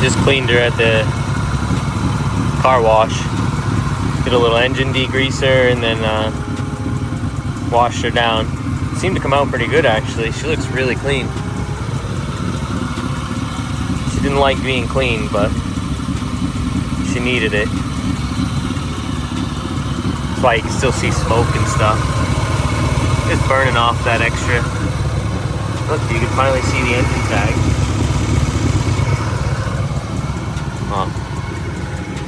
Just cleaned her at the car wash. Did a little engine degreaser and then washed her down. Seemed to come out pretty good actually. She looks really clean. She didn't like being clean, but she needed it. That's why you can still see smoke and stuff. Just burning off that extra. Look, you can finally see the engine tag.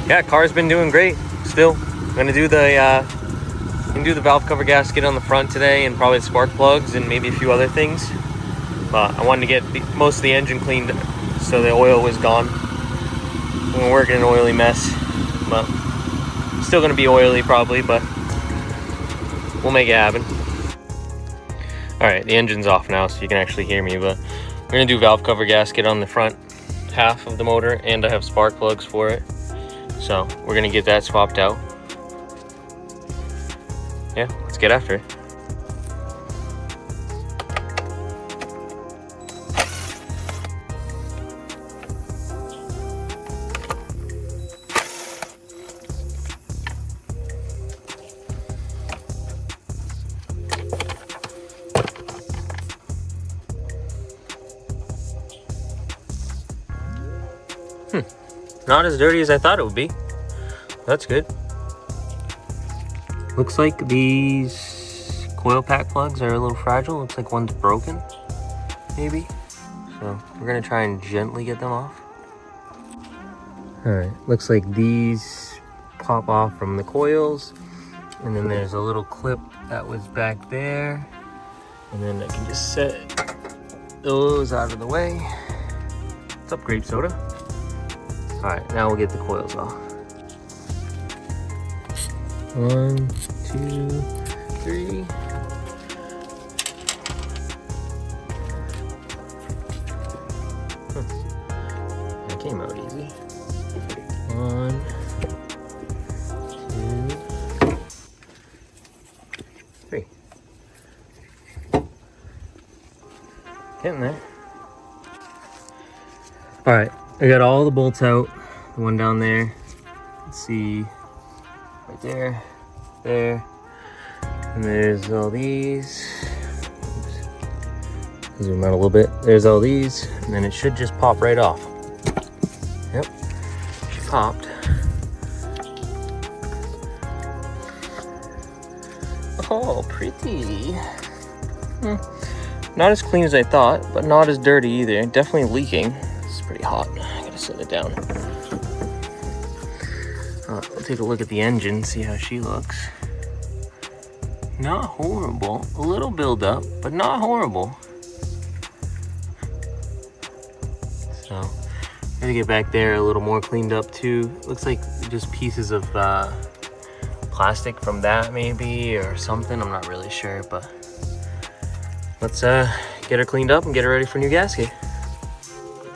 Yeah, car's been doing great. Still, I'm gonna do the valve cover gasket on the front today, and probably the spark plugs and maybe a few other things. But I wanted to get most of the engine cleaned so the oil was gone. We're working an oily mess, but still gonna be oily probably, but we'll make it happen. All right, the engine's off now, so you can actually hear me, but we're gonna do valve cover gasket on the front half of the motor, and I have spark plugs for it. So we're gonna get that swapped out. Yeah, let's get after it. Not as dirty as I thought it would be. That's good. Looks like these coil pack plugs are a little fragile. Looks like one's broken, maybe. So we're gonna try and gently get them off. All right, looks like these pop off from the coils. And then there's a little clip that was back there. And then I can just set those out of the way. What's up, grape soda? All right, now we'll get the coils off. 1, 2, 3. That came out easy. 1, 2, 3. Getting there. All right, I got all the bolts out. The one down there. Let's see. Right there, there, and there's all these. Oops. Zoom out a little bit. There's all these, and then it should just pop right off. Yep, she popped. Oh, pretty. Not as clean as I thought, but not as dirty either. Definitely leaking. It's pretty hot. I gotta set it down. We'll take a look at the engine, see how she looks. Not horrible. A little buildup, but not horrible. So, I'm gonna get back there a little more cleaned up too. Looks like just pieces of plastic from that maybe, or something. I'm not really sure, but let's get her cleaned up and get her ready for new gasket.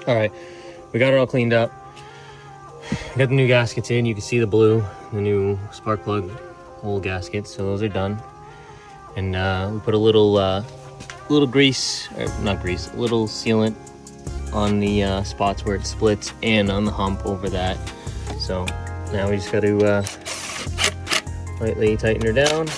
All right, we got her all cleaned up. Got the new gaskets in. You can see the blue, the new spark plug hole gaskets. So those are done. And we put a little grease, or not grease, a little sealant on the spots where it splits and on the hump over that. So now we just got to lightly tighten her down.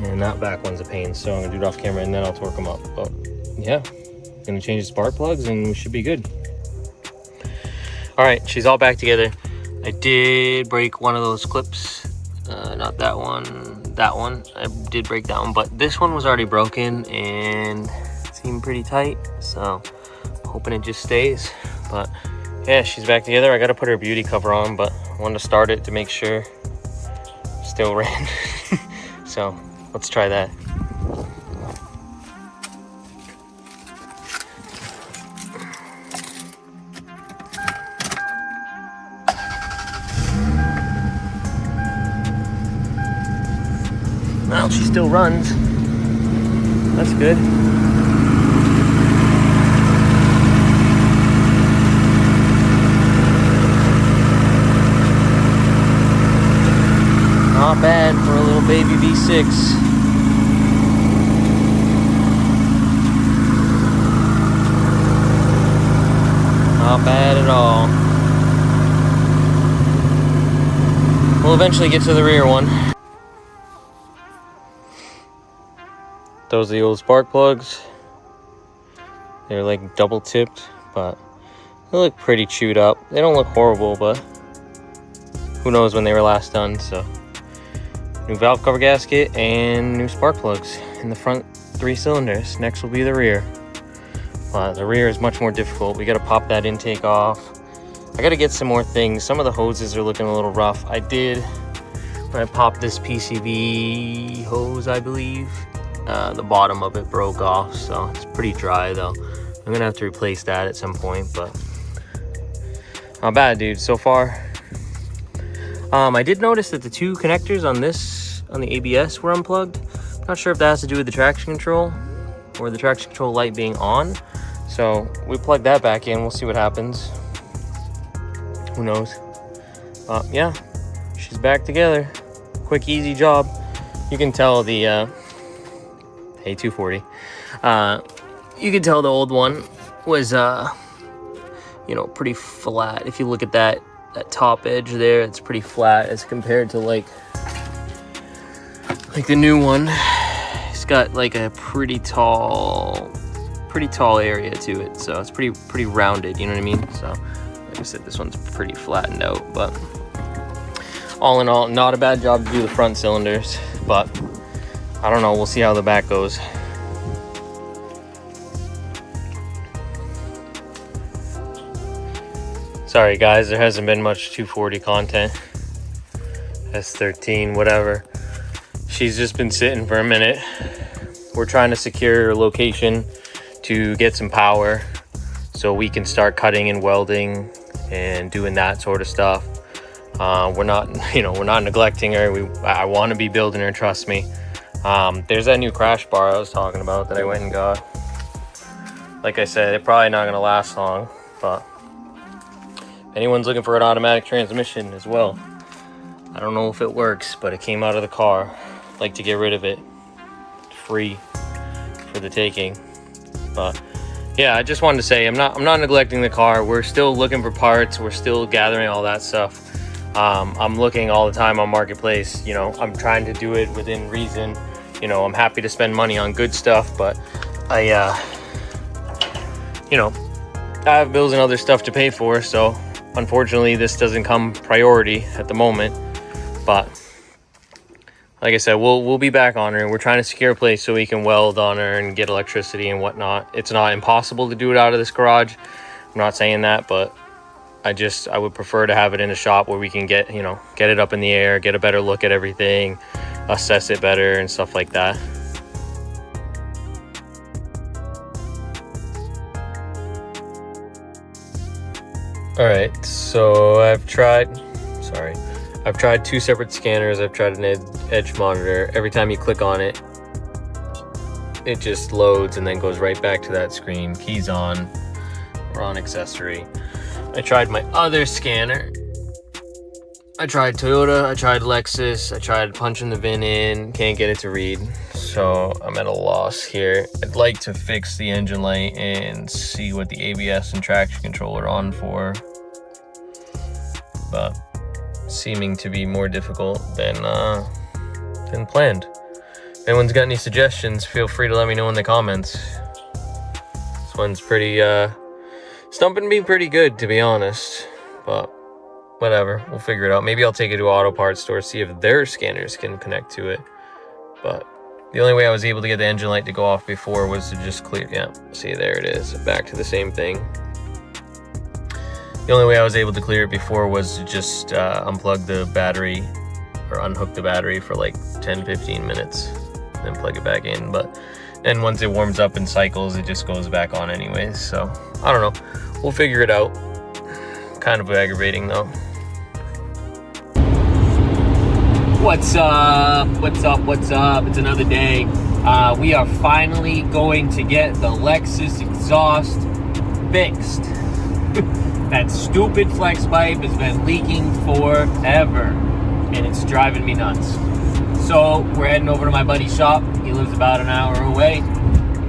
And that back one's a pain, so I'm gonna do it off camera and then I'll torque them up. But yeah, gonna change the spark plugs and we should be good. All right, she's all back together. I did break one of those clips, not that one, that one. I did break that one, but this one was already broken and it seemed pretty tight, so I'm hoping it just stays. But yeah, she's back together. I gotta put her beauty cover on, but I wanted to start it to make sure it still ran. So let's try that. Well, she still runs. That's good. Not bad for a little baby V6. Not bad at all. We'll eventually get to the rear one. Those are the old spark plugs. They're like double tipped, but they look pretty chewed up. They don't look horrible, but who knows when they were last done. So new valve cover gasket and new spark plugs in the front 3 cylinders. Next will be the rear. The rear is much more difficult. We got to pop that intake off. I got to get some more things. Some of the hoses are looking a little rough. I popped this PCV hose, I believe. The bottom of it broke off, so it's pretty dry though. I'm gonna have to replace that at some point, but not bad, dude, so far. I did notice that the 2 connectors on the ABS were unplugged. Not sure if that has to do with the traction control or the traction control light being on. So we plug that back in, we'll see what happens. Who knows? Yeah, she's back together. Quick, easy job. You can tell the hey, 240. You can tell the old one was you know, pretty flat. If you look at that top edge there, it's pretty flat as compared to like the new one. It's got like a pretty tall area to it, so it's pretty rounded, you know what I mean? So like I said, this one's pretty flattened out, but all in all, not a bad job to do the front cylinders, but I don't know, we'll see how the back goes. Sorry guys, there hasn't been much 240 content. S13, whatever. She's just been sitting for a minute. We're trying to secure a location to get some power so we can start cutting and welding and doing that sort of stuff. We're not neglecting her. I want to be building her, trust me. There's that new crash bar I was talking about that I went and got. Like I said, it's probably not gonna last long, but if anyone's looking for an automatic transmission as well, I don't know if it works, but it came out of the car. I'd like to get rid of it. Free for the taking. But yeah, I just wanted to say I'm not neglecting the car. We're still looking for parts. We're still gathering all that stuff. I'm looking all the time on Marketplace. You know, I'm trying to do it within reason. You know, I'm happy to spend money on good stuff, but I have bills and other stuff to pay for, so unfortunately this doesn't come priority at the moment. But like I said, we'll be back on her. We're trying to secure a place so we can weld on her and get electricity and whatnot. It's not impossible to do it out of this garage. I'm not saying that, but I would prefer to have it in a shop where we can get it up in the air, get a better look at everything, assess it better and stuff like that. All right, so I've tried 2 separate scanners. I've tried an edge monitor. Every time you click on it, it just loads and then goes right back to that screen. Keys on, we're on accessory. I tried my other scanner. I tried Toyota, I tried Lexus, I tried punching the VIN in, can't get it to read. So I'm at a loss here. I'd like to fix the engine light and see what the ABS and traction control are on for, but seeming to be more difficult than planned. If anyone's got any suggestions, feel free to let me know in the comments. This one's pretty stumping to be pretty good, to be honest, but whatever, we'll figure it out. Maybe I'll take it to an auto parts store, see if their scanners can connect to it. But the only way I was able to get the engine light to go off before was to just clear, yeah, see, there it is, back to the same thing. The only way I was able to clear it before was to just unplug the battery or unhook the battery for like 10-15 minutes, then plug it back in. But then once it warms up and cycles, it just goes back on anyways. So I don't know, we'll figure it out. Kind of aggravating though. What's up? It's another day. We are finally going to get the Lexus exhaust fixed. That stupid flex pipe has been leaking forever, and it's driving me nuts. So we're heading over to my buddy's shop. He lives about an hour away.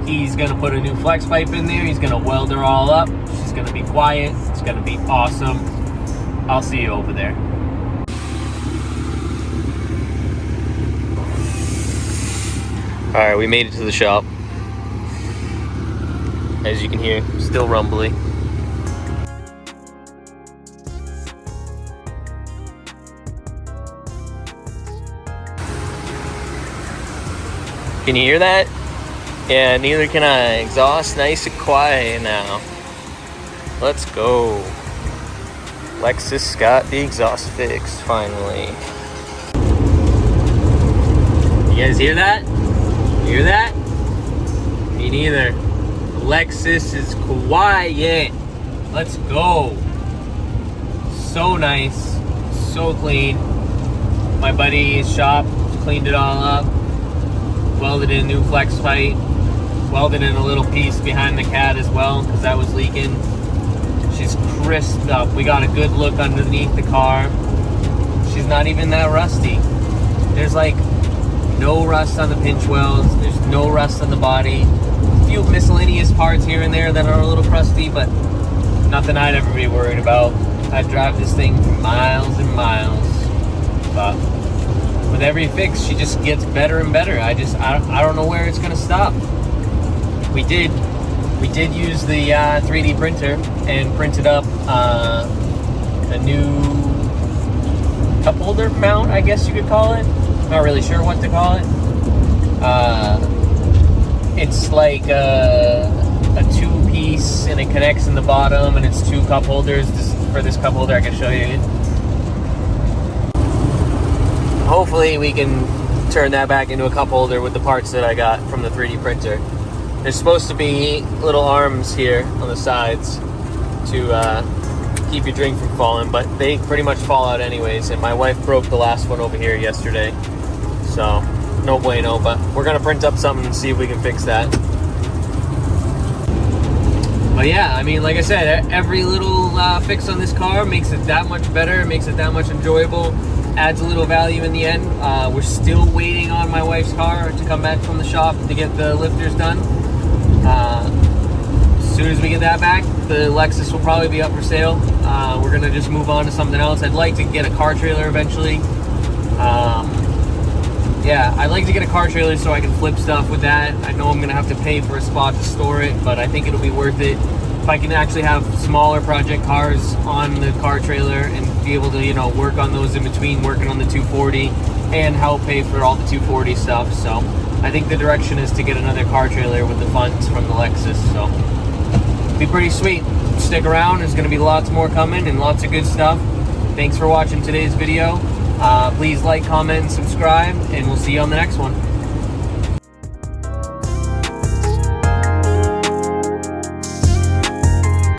He's gonna put a new flex pipe in there. He's gonna weld her all up. She's gonna be quiet. It's gonna be awesome. I'll see you over there. All right, we made it to the shop. As you can hear, still rumbly. Can you hear that? Yeah, neither can I. Exhaust nice and quiet now. Let's go. Lexus got the exhaust fixed finally. You guys hear that? You hear that? Me neither. Lexus is quiet. Let's go. So nice, so clean. My buddy's shop cleaned it all up. Welded in a new flex pipe. Welded in a little piece behind the cat as well because that was leaking. She's crisped up. We got a good look underneath the car. She's not even that rusty. There's like no rust on the pinch welds. There's no rust on the body. A few miscellaneous parts here and there that are a little crusty, but nothing I'd ever be worried about. I'd drive this thing for miles and miles. But with every fix, she just gets better and better. I don't know where it's gonna stop. We did use the 3D printer and printed up a new cup holder mount, I guess you could call it. Not really sure what to call it. It's like a two-piece, and it connects in the bottom, and it's two cup holders. For this cup holder, I can show you. Hopefully we can turn that back into a cup holder with the parts that I got from the 3D printer. There's supposed to be little arms here on the sides to keep your drink from falling, but they pretty much fall out anyways, and my wife broke the last one over here yesterday, so no bueno, but we're gonna print up something and see if we can fix that. But yeah, I mean, like I said, every little fix on this car makes it that much better, makes it that much enjoyable, adds a little value in the end. We're still waiting on my wife's car to come back from the shop to get the lifters done. As soon as we get that back, the Lexus will probably be up for sale. We're gonna just move on to something else. I'd like to get a car trailer eventually. Yeah, I'd like to get a car trailer so I can flip stuff with that. I know I'm gonna have to pay for a spot to store it, but I think it'll be worth it if I can actually have smaller project cars on the car trailer and be able to, you know, work on those in between working on the 240 and help pay for all the 240 stuff. So I think the direction is to get another car trailer with the funds from the Lexus. So it'll be pretty sweet. Stick around. There's going to be lots more coming and lots of good stuff. Thanks for watching today's video. Please like, comment, and subscribe, and we'll see you on the next one.